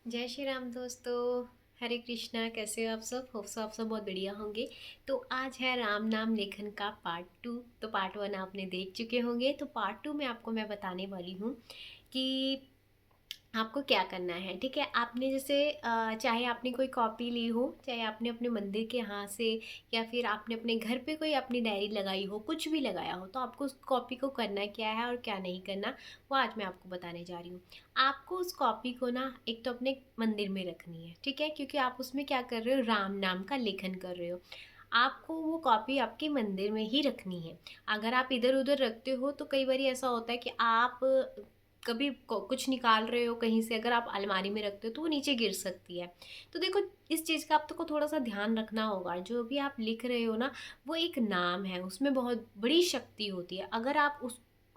जय श्री राम दोस्तों। हरे कृष्णा। कैसे हो आप सब? होप सो आप सब बहुत बढ़िया होंगे। तो आज है राम नाम लेखन का पार्ट 2। तो पार्ट 1 आपने देख चुके होंगे, तो पार्ट 2 में आपको मैं बताने वाली हूँ कि आपको क्या करना है। ठीक है, आपने जैसे चाहे आपने कोई कॉपी ली हो, चाहे आपने अपने मंदिर के यहाँ से, या फिर आपने अपने घर पे कोई अपनी डायरी लगाई हो, कुछ भी लगाया हो, तो आपको उस कॉपी को करना क्या है और क्या नहीं करना, वो आज मैं आपको बताने जा रही हूँ। आपको उस कॉपी को ना एक तो अपने मंदिर में रखनी है, ठीक है, क्योंकि आप उसमें क्या कर रहे हो, राम नाम का लेखन कर रहे हो। आपको वो कॉपी आपके मंदिर में ही रखनी है। अगर आप इधर उधर रखते हो तो कई बार ऐसा होता है कि आप कभी कुछ निकाल रहे हो कहीं से, अगर आप अलमारी में रखते हो तो वो नीचे गिर सकती है। तो देखो, इस चीज़ का आपको थोड़ा सा ध्यान रखना होगा। जो भी आप लिख रहे हो ना, वो एक नाम है, उसमें बहुत बड़ी शक्ति होती है। अगर आप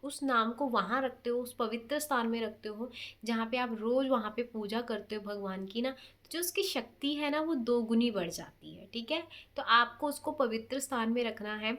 उस नाम को वहाँ रखते हो, उस पवित्र स्थान में रखते हो जहाँ पे आप रोज़ वहाँ पे पूजा करते हो भगवान की ना, तो जो उसकी शक्ति है ना वो 2 गुनी बढ़ जाती है। ठीक है, तो आपको उसको पवित्र स्थान में रखना है।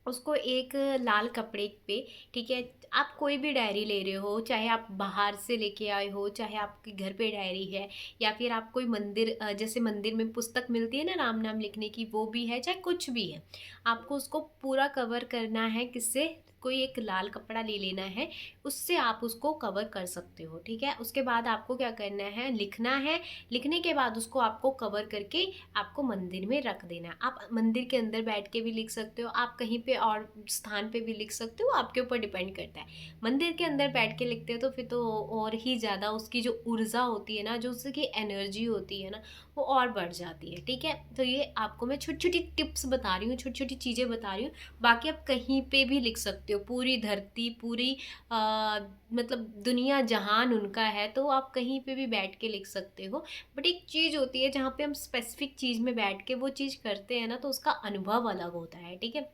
उसको एक लाल कपड़े पे, ठीक है, आप कोई भी डायरी ले रहे हो, चाहे आप बाहर से लेके आए हो, चाहे आपके घर पे डायरी है, या फिर आप कोई मंदिर जैसे मंदिर में पुस्तक मिलती है ना राम नाम लिखने की, वो भी है, चाहे कुछ भी है, आपको उसको पूरा कवर करना है। किससे? कोई एक लाल कपड़ा ले लेना है, उससे आप उसको कवर कर सकते हो। ठीक है, उसके बाद आपको क्या करना है, लिखना है। लिखने के बाद उसको आपको कवर करके आपको मंदिर में रख देना है। आप मंदिर के अंदर बैठ के भी लिख सकते हो, आप कहीं पे और स्थान पे भी लिख सकते हो, आपके ऊपर डिपेंड करता है। मंदिर के अंदर बैठ के लिखते हो तो फिर तो और ही ज़्यादा उसकी जो ऊर्जा होती है ना, जो उसकी एनर्जी होती है ना, वो और बढ़ जाती है। ठीक है, तो ये आपको मैं छोटी छोटी टिप्स बता रही हूँ, छोटी छोटी चीज़ें बता रही हूँ। बाकी आप कहीं पे भी लिख सकते हो, पूरी धरती, पूरी मतलब दुनिया जहान उनका है, तो आप कहीं पे भी बैठ के लिख सकते हो। बट एक चीज़ होती है जहाँ पे हम स्पेसिफिक चीज़ में बैठ के वो चीज़ करते हैं ना, तो उसका अनुभव अलग होता है। ठीक है,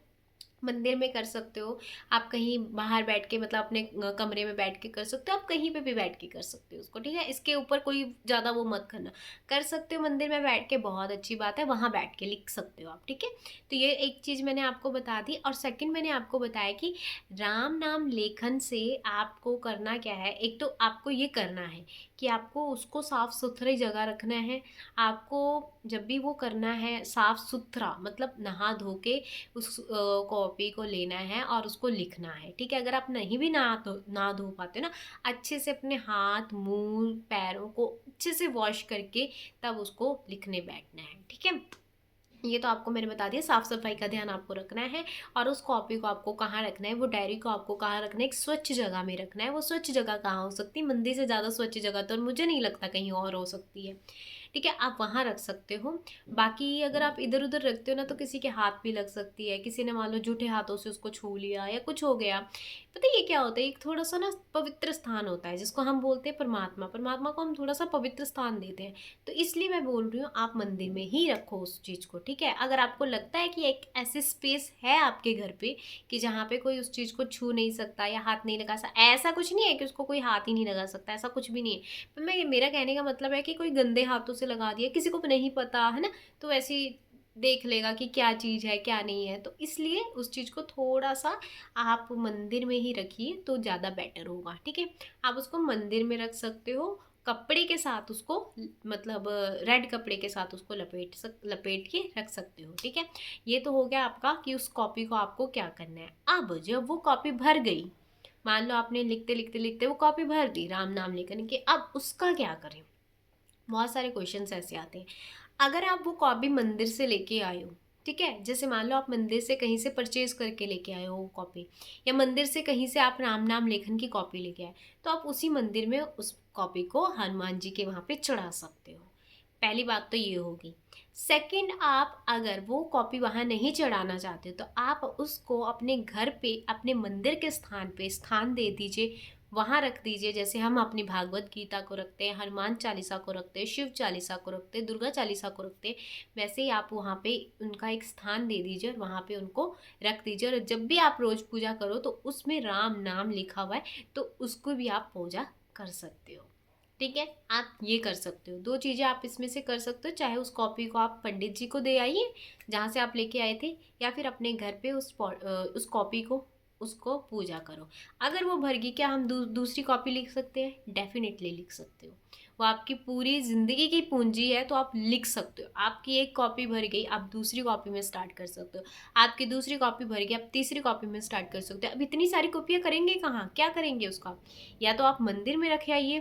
मंदिर में कर सकते हो, आप कहीं बाहर बैठ के, मतलब अपने कमरे में बैठ के कर सकते हो, आप कहीं पे भी बैठ के कर सकते हो उसको। ठीक है, इसके ऊपर कोई ज़्यादा वो मत करना। कर सकते हो मंदिर में बैठ के, बहुत अच्छी बात है, वहाँ बैठ के लिख सकते हो आप। ठीक है, तो ये एक चीज़ मैंने आपको बता दी। और सेकंड मैंने आपको बताया कि राम नाम लेखन से आपको करना क्या है। एक तो आपको ये करना है कि आपको उसको साफ सुथरी जगह रखना है। आपको जब भी वो करना है साफ सुथरा, मतलब नहा धो के उस कॉपी को लेना है और उसको लिखना है। ठीक है, अगर आप नहीं भी ना धो पाते ना, अच्छे से अपने हाथ मुंह पैरों को अच्छे से वॉश करके तब उसको लिखने बैठना है। ठीक है, ये तो आपको मैंने बता दिया, साफ सफाई का ध्यान आपको रखना है। और उस कॉपी को आपको कहाँ रखना है, वो डायरी को आपको कहाँ रखना है, एक स्वच्छ जगह में रखना है। वो स्वच्छ जगह कहाँ हो सकती है? मंदिर से ज़्यादा स्वच्छ जगह तो मुझे नहीं लगता कहीं और हो सकती है। ठीक है, आप वहाँ रख सकते हो। बाकी अगर आप इधर उधर रखते हो ना, तो किसी के हाथ भी लग सकती है, किसी ने मान लो झूठे हाथों से उसको छू लिया या कुछ हो गया। पता है ये क्या होता है, एक थोड़ा सा ना पवित्र स्थान होता है जिसको हम बोलते हैं परमात्मा। परमात्मा को हम थोड़ा सा पवित्र स्थान देते हैं, तो इसलिए मैं बोल रही हूँ आप मंदिर में ही रखो उस चीज़ को। ठीक है, अगर आपको लगता है कि एक ऐसी स्पेस है आपके घर पे कि जहाँ पे कोई उस चीज़ को छू नहीं सकता या हाथ नहीं लगा सकता, ऐसा कुछ नहीं है कि उसको कोई हाथ ही नहीं लगा सकता, ऐसा कुछ भी नहीं है। पर मैं, मेरा कहने का मतलब है कि कोई गंदे हाथों से लगा दिया, किसी को नहीं पता है ना, तो ऐसी देख लेगा कि क्या चीज़ है क्या नहीं है, तो इसलिए उस चीज़ को थोड़ा सा आप मंदिर में ही रखिए तो ज़्यादा बेटर होगा। ठीक है, आप उसको मंदिर में रख सकते हो, कपड़े के साथ उसको, मतलब रेड कपड़े के साथ उसको लपेट के रख सकते हो। ठीक है, ये तो हो गया आपका कि उस कॉपी को आपको क्या करना है। अब जब वो कॉपी भर गई, मान लो आपने लिखते लिखते लिखते वो कॉपी भर दी राम नाम लेकर के, अब उसका क्या करें? बहुत सारे क्वेश्चंस ऐसे आते हैं। अगर आप वो कॉपी मंदिर से लेके आए हो, ठीक है, जैसे मान लो आप मंदिर से कहीं से परचेज करके लेके आए हो वो कॉपी, या मंदिर से कहीं से आप राम नाम लेखन की कॉपी लेके आए, तो आप उसी मंदिर में उस कॉपी को हनुमान जी के वहाँ पे चढ़ा सकते हो। पहली बात तो ये होगी। सेकंड, आप अगर वो कॉपी वहाँ नहीं चढ़ाना चाहते तो आप उसको अपने घर पे, अपने मंदिर के स्थान पे स्थान दे दीजिए, वहाँ रख दीजिए। जैसे हम अपनी भागवत गीता को रखते हैं, हनुमान चालीसा को रखते हैं, शिव चालीसा को रखते हैं, दुर्गा चालीसा को रखते हैं, वैसे ही आप वहाँ पे उनका एक स्थान दे दीजिए और वहाँ पे उनको रख दीजिए। और जब भी आप रोज़ पूजा करो तो उसमें राम नाम लिखा हुआ है, तो उसको भी आप पूजा कर सकते हो। ठीक है, आप ये कर सकते हो, 2 चीज़ें आप इसमें से कर सकते हो। चाहे उस कॉपी को आप पंडित जी को दे आइए जहाँ से आप लेके आए थे, या फिर अपने घर पे उस कॉपी को, उसको पूजा करो। अगर वो भर गई, क्या हम दूसरी कॉपी लिख सकते हैं? डेफिनेटली लिख सकते हो। वो आपकी पूरी ज़िंदगी की पूंजी है, तो आप लिख सकते हो। आपकी एक कॉपी भर गई, आप दूसरी कॉपी में स्टार्ट कर सकते हो। आपकी दूसरी कॉपी भर गई, आप तीसरी कॉपी में स्टार्ट कर सकते हो। अब इतनी सारी कॉपियाँ करेंगे कहाँ, क्या करेंगे उसका? या तो आप मंदिर में रख आइए,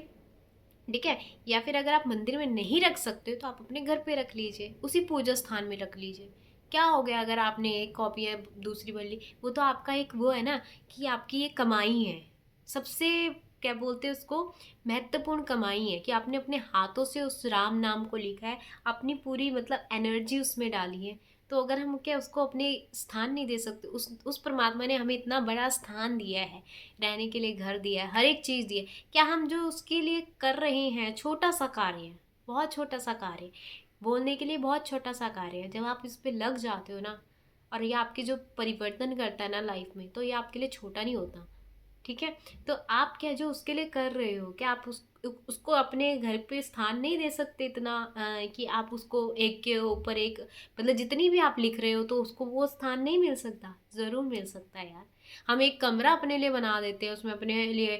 ठीक है, या फिर अगर आप मंदिर में नहीं रख सकते हो तो आप अपने घर पे रख लीजिए, उसी पूजा स्थान में रख लीजिए। क्या हो गया अगर आपने एक कॉपी है दूसरी भर ली, वो तो आपका एक वो है ना कि आपकी ये कमाई है। सबसे क्या बोलते हैं उसको, महत्वपूर्ण कमाई है कि आपने अपने हाथों से उस राम नाम को लिखा है, अपनी पूरी मतलब एनर्जी उसमें डाली है। तो अगर हम क्या उसको अपने स्थान नहीं दे सकते, उस परमात्मा ने हमें इतना बड़ा स्थान दिया है, रहने के लिए घर दिया है, हर एक चीज़ दी है, क्या हम जो उसके लिए कर रहे हैं छोटा सा कार्य है, बहुत छोटा सा कार्य है, बोलने के लिए बहुत छोटा सा कार्य है, जब आप इस पे लग जाते हो ना, और ये आपके जो परिवर्तन करता है ना लाइफ में, तो ये आपके लिए छोटा नहीं होता। ठीक है, तो आप क्या जो उसके लिए कर रहे हो, क्या आप उसको अपने घर पे स्थान नहीं दे सकते इतना कि आप उसको एक के ऊपर एक, मतलब जितनी भी आप लिख रहे हो तो उसको वो स्थान नहीं मिल सकता? ज़रूर मिल सकता है यार। हम एक कमरा अपने लिए बना देते हैं, उसमें अपने लिए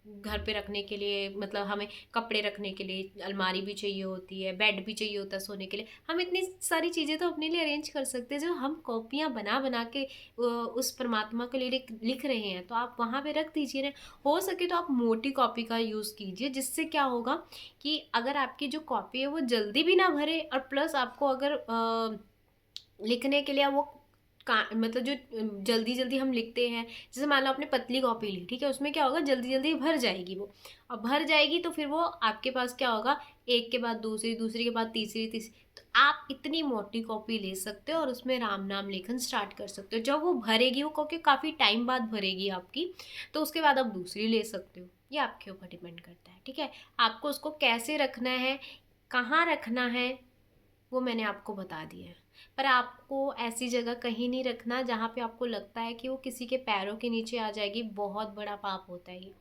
घर पे रखने के लिए, मतलब हमें कपड़े रखने के लिए अलमारी भी चाहिए होती है, बेड भी चाहिए होता है सोने के लिए, हम इतनी सारी चीज़ें तो अपने लिए अरेंज कर सकते हैं। जो हम कॉपियाँ बना बना के उस परमात्मा के लिए लिख रहे हैं, तो आप वहाँ पे रख दीजिए ना। हो सके तो आप मोटी कॉपी का यूज़ कीजिए, जिससे क्या होगा कि अगर आपकी जो कॉपी है वो जल्दी भी ना भरे, और प्लस आपको अगर लिखने के लिए वो का मतलब जो जल्दी जल्दी हम लिखते हैं, जैसे मान लो आपने पतली कॉपी ली, ठीक है, उसमें क्या होगा जल्दी जल्दी भर जाएगी वो, और भर जाएगी तो फिर वो आपके पास क्या होगा, एक के बाद दूसरी, दूसरी के बाद तीसरी, तीसरी, तो आप इतनी मोटी कॉपी ले सकते हो और उसमें राम नाम लेखन स्टार्ट कर सकते हो। जब वो भरेगी, वो क्योंकि काफ़ी टाइम बाद भरेगी आपकी, तो उसके बाद आप दूसरी ले सकते हो। ये आपके ऊपर डिपेंड करता है, ठीक है। आपको उसको कैसे रखना है, कहाँ रखना है, वो मैंने आपको बता दिया है। पर आपको ऐसी जगह कहीं नहीं रखना जहाँ पे आपको लगता है कि वो किसी के पैरों के नीचे आ जाएगी, बहुत बड़ा पाप होता है ये।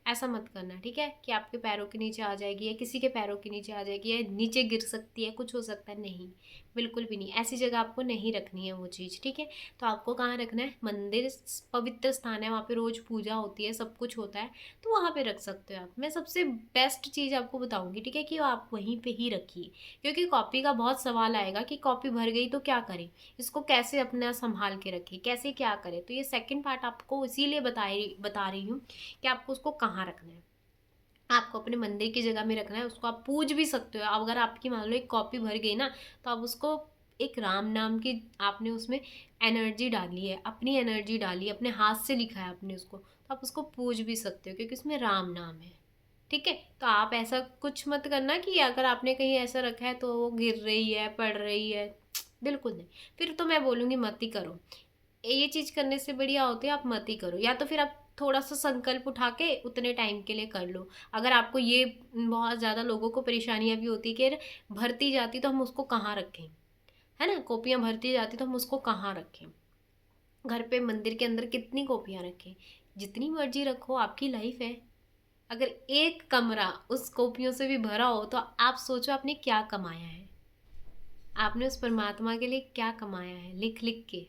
ऐसा मत करना, ठीक है, कि आपके पैरों के नीचे आ जाएगी या किसी के पैरों के नीचे आ जाएगी या नीचे गिर सकती है, कुछ हो सकता है, नहीं, बिल्कुल भी नहीं। ऐसी जगह आपको नहीं रखनी है वो चीज़, ठीक है। तो आपको कहाँ रखना है, मंदिर पवित्र स्थान है, वहाँ पे रोज़ पूजा होती है, सब कुछ होता है, तो वहाँ पे रख सकते हो आप। मैं सबसे बेस्ट चीज़ आपको बताऊँगी, ठीक है, कि आप वहीं पे ही रखिए। क्योंकि कॉपी का बहुत सवाल आएगा कि कॉपी भर गई तो क्या करें, इसको कैसे अपना संभाल के रखें, कैसे क्या करें। तो ये सेकंड पार्ट आपको इसीलिए बता रही हूँ कि आपको उसको कहाँ रखना है। आपको अपने मंदिर की जगह में रखना है, उसको आप पूज भी सकते हो। अगर आपकी मान लो एक कॉपी भर गई ना, तो आप उसको एक राम नाम की, आपने उसमें एनर्जी डाली है, अपनी एनर्जी डाली है, अपने हाथ से लिखा है आपने उसको, तो आप उसको पूज भी सकते हो क्योंकि उसमें राम नाम है, ठीक है। तो आप ऐसा कुछ मत करना कि अगर आपने कहीं ऐसा रखा है तो वो गिर रही है, पड़ रही है, बिल्कुल नहीं। फिर तो मैं बोलूँगी मत ही करो। ये चीज़ करने से बढ़िया होती है आप मत ही करो, या तो फिर आप थोड़ा सा संकल्प उठा के उतने टाइम के लिए कर लो। अगर आपको ये बहुत ज़्यादा लोगों को परेशानियाँ भी होती है कि यार भरती जाती तो हम उसको कहाँ रखें, है ना, कॉपियाँ भरती जाती तो हम उसको कहाँ रखें। घर पे मंदिर के अंदर कितनी कॉपियाँ रखें, जितनी मर्जी रखो, आपकी लाइफ है। अगर एक कमरा उस कॉपियों से भी भरा हो तो आप सोचो आपने क्या कमाया है, आपने उस परमात्मा के लिए क्या कमाया है लिख लिख के,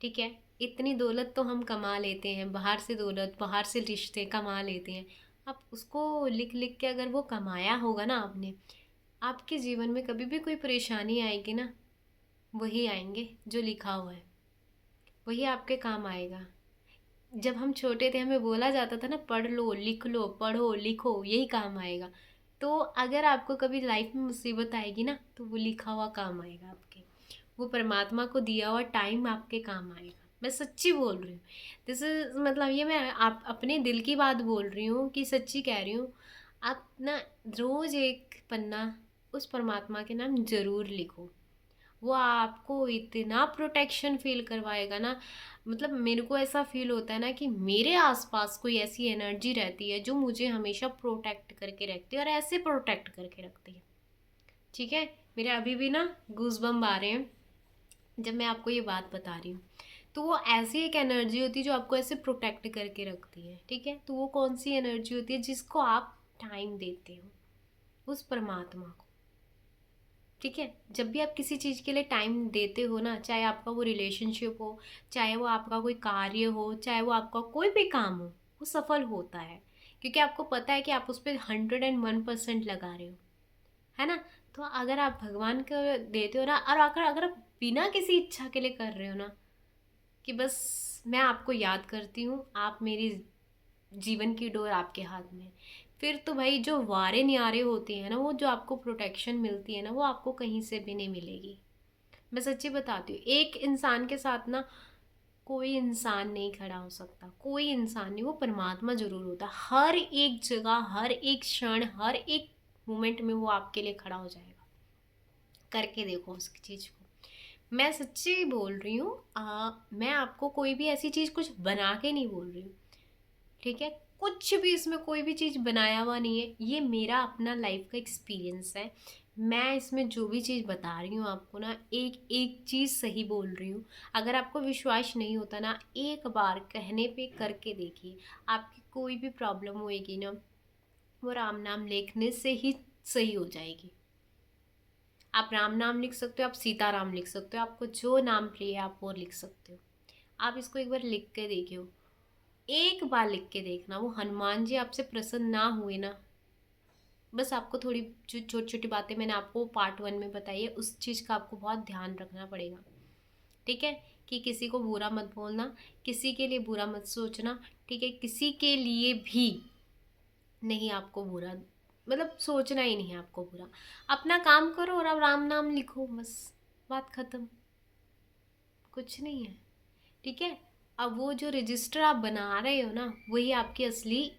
ठीक है। इतनी दौलत तो हम कमा लेते हैं, बाहर से दौलत, बाहर से रिश्ते कमा लेते हैं, आप उसको लिख लिख के अगर वो कमाया होगा ना आपने, आपके जीवन में कभी भी कोई परेशानी आएगी ना, वही आएंगे जो लिखा हुआ है, वही आपके काम आएगा। जब हम छोटे थे हमें बोला जाता था ना, पढ़ लो लिख लो, पढ़ो लिखो यही काम आएगा। तो अगर आपको कभी लाइफ में मुसीबत आएगी ना, तो वो लिखा हुआ काम आएगा आपके, वो परमात्मा को दिया हुआ टाइम आपके काम आएगा। मैं सच्ची बोल रही हूँ, दिस इज मतलब ये मैं आप अपने दिल की बात बोल रही हूँ कि सच्ची कह रही हूँ। आप ना रोज़ एक पन्ना उस परमात्मा के नाम ज़रूर लिखो, वो आपको इतना प्रोटेक्शन फील करवाएगा ना। मतलब मेरे को ऐसा फील होता है ना कि मेरे आसपास कोई ऐसी एनर्जी रहती है जो मुझे हमेशा प्रोटेक्ट करके रखती है, और ऐसे प्रोटेक्ट करके रखती है, ठीक है। मेरे अभी भी ना गूज़बम्प आ रहे हैं जब मैं आपको ये बात बता रही हूँ। तो वो ऐसी एक एनर्जी होती है जो आपको ऐसे प्रोटेक्ट करके रखती है, ठीक है। तो वो कौन सी एनर्जी होती है, जिसको आप टाइम देते हो, उस परमात्मा को, ठीक है। जब भी आप किसी चीज़ के लिए टाइम देते हो ना, चाहे आपका वो रिलेशनशिप हो, चाहे वो आपका कोई कार्य हो, चाहे वो आपका कोई भी काम हो, वो सफल होता है। क्योंकि आपको पता है कि आप उस पर 101% लगा रहे हो, है ना। तो अगर आप भगवान को देते हो ना, और अगर अगर आप बिना किसी इच्छा के लिए कर रहे हो ना, कि बस मैं आपको याद करती हूँ, आप मेरी जीवन की डोर आपके हाथ में, फिर तो भाई जो वारे न्यारे होते हैं ना, वो जो आपको प्रोटेक्शन मिलती है ना, वो आपको कहीं से भी नहीं मिलेगी। मैं सच्ची बताती हूँ, एक इंसान के साथ ना कोई इंसान नहीं खड़ा हो सकता, कोई इंसान नहीं, वो परमात्मा जरूर होता है। हर एक जगह, हर एक क्षण, हर एक मोमेंट में वो आपके लिए खड़ा हो जाएगा। करके देखो उस चीज़ को, मैं सच्ची बोल रही हूँ। मैं आपको कोई भी ऐसी चीज़ कुछ बना के नहीं बोल रही हूँ, ठीक है। कुछ भी इसमें कोई भी चीज़ बनाया हुआ नहीं है, ये मेरा अपना लाइफ का एक्सपीरियंस है। मैं इसमें जो भी चीज़ बता रही हूँ आपको ना, एक एक चीज़ सही बोल रही हूँ। अगर आपको विश्वास नहीं होता ना, एक बार कहने पे करके देखिए, आपकी कोई भी प्रॉब्लम होएगी ना, वो राम नाम लिखने से ही सही हो जाएगी। आप राम नाम लिख सकते हो, आप सीताराम लिख सकते हो, आपको जो नाम प्रिय है आप वो लिख सकते हो। आप इसको एक बार लिख के देखियो, एक बार लिख के देखना, वो हनुमान जी आपसे प्रसन्न ना हुए ना, बस आपको थोड़ी जो छोटी छोटी बातें मैंने आपको पार्ट 1 में बताई है, उस चीज़ का आपको बहुत ध्यान रखना पड़ेगा, ठीक है। कि किसी को बुरा मत बोलना, किसी के लिए बुरा मत सोचना, ठीक है। किसी के लिए भी नहीं आपको बुरा, मतलब सोचना ही नहीं है आपको बुरा। अपना काम करो और अब राम नाम लिखो, बस बात खत्म, कुछ नहीं है, ठीक है। अब वो जो रजिस्टर आप बना रहे हो ना, वही आपकी असली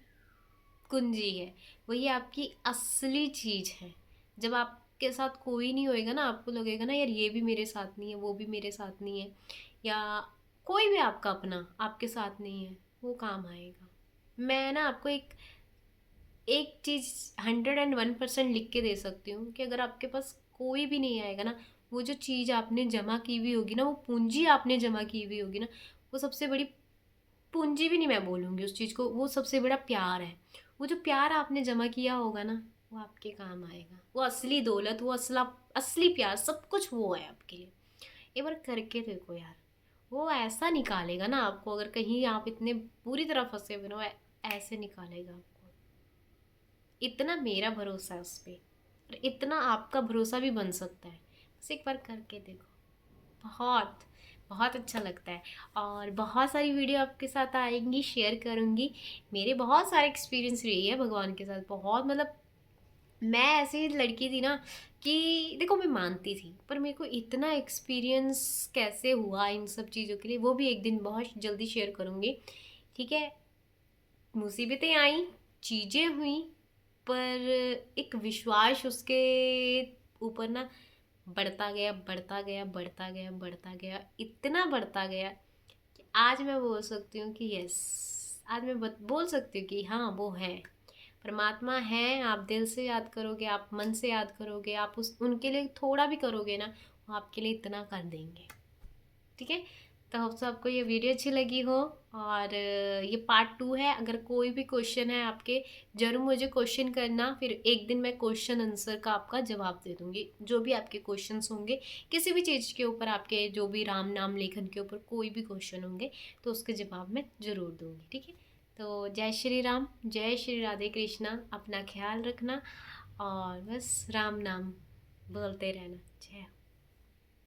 कुंजी है, वही आपकी असली चीज़ है। जब आपके साथ कोई नहीं होएगा ना, आपको लगेगा ना यार ये भी मेरे साथ नहीं है, वो भी मेरे साथ नहीं है, या कोई भी आपका अपना आपके साथ नहीं है, वो काम आएगा। मैं ना आपको एक एक चीज़ 101% लिख के दे सकती हूँ, कि अगर आपके पास कोई भी नहीं आएगा ना, वो जो चीज़ आपने जमा की हुई होगी ना, वो पूंजी आपने जमा की हुई होगी ना, वो सबसे बड़ी पूंजी भी नहीं मैं बोलूँगी उस चीज़ को, वो सबसे बड़ा प्यार है। वो जो प्यार आपने जमा किया होगा ना, वो आपके काम आएगा, वो असली दौलत, वो असली प्यार, सब कुछ वो है आपके लिए। एक बार करके देखो यार, वो ऐसा निकालेगा ना आपको, अगर कहीं आप इतने बुरी तरह फंसे हुए ना, वो ऐसे निकालेगा आपको। इतना मेरा भरोसा है उस पर, और इतना आपका भरोसा भी बन सकता है। बस एक बार करके देखो, बहुत बहुत अच्छा लगता है। और बहुत सारी वीडियो आपके साथ आएंगी, शेयर करूँगी। मेरे बहुत सारे एक्सपीरियंस रही है भगवान के साथ, बहुत, मतलब मैं ऐसी लड़की थी ना, कि देखो मैं मानती थी, पर मेरे को इतना एक्सपीरियंस कैसे हुआ इन सब चीज़ों के लिए, वो भी एक दिन बहुत जल्दी शेयर करूँगी, ठीक है। मुसीबतें आई, चीज़ें हुई, पर एक विश्वास उसके ऊपर ना बढ़ता गया, बढ़ता गया, बढ़ता गया, बढ़ता गया, इतना बढ़ता गया कि आज मैं बोल सकती हूँ कि यस, आज मैं बोल सकती हूँ कि हाँ वो है, परमात्मा है। आप दिल से याद करोगे, आप मन से याद करोगे, आप उस उनके लिए थोड़ा भी करोगे ना, वो आपके लिए इतना कर देंगे, ठीक है। तो होप सो आपको ये वीडियो अच्छी लगी हो, और ये पार्ट 2 है। अगर कोई भी क्वेश्चन है आपके, ज़रूर मुझे क्वेश्चन करना, फिर एक दिन मैं क्वेश्चन आंसर का आपका जवाब दे दूँगी। जो भी आपके क्वेश्चंस होंगे, किसी भी चीज़ के ऊपर, आपके जो भी राम नाम लेखन के ऊपर कोई भी क्वेश्चन होंगे, तो उसके जवाब मैं ज़रूर दूँगी, ठीक है। तो जय श्री राम, जय श्री राधे कृष्णा, अपना ख्याल रखना, और बस राम नाम बोलते रहना। जय।